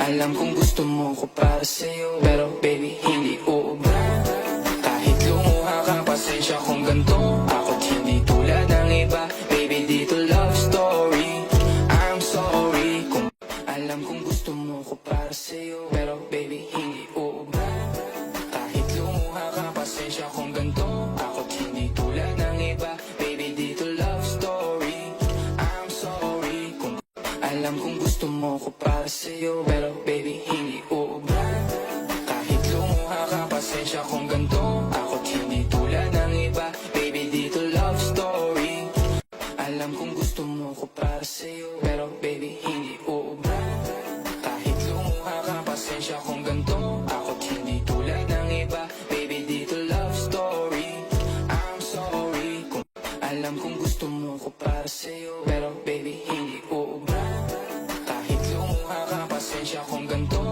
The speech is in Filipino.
Alam kong gusto mo ko para sa'yo, pero baby hindi uubra. Kahit lumuha ka, pasensya kung ganito. Ako't hindi tulad ng iba, baby dito love story. I'm sorry kung alam kong gusto mo ko para sa'yo, pero baby hindi uubra. Kahit lumuha ka, pasensya kung ganito. Ako't hindi tulad ng iba, baby dito love story. I'm sorry kung alam kong gusto mo ko para sa'yo, pero baby hindi uubra. Kahit lumuha ka, pasensya kung ganito. Ako't hindi tulad ng iba, baby dito love story. Alam kong gusto mo ko para sa'yo, pero baby hindi uubra. Kahit lumuha ka, pasensya kung ganito. Ako't hindi tulad ng iba, baby dito love story. I'm sorry kung alam kong gusto mo ko para sa'yo, pero baby hindi uubra. Kahit lumuha ka, pasensya kung ganito.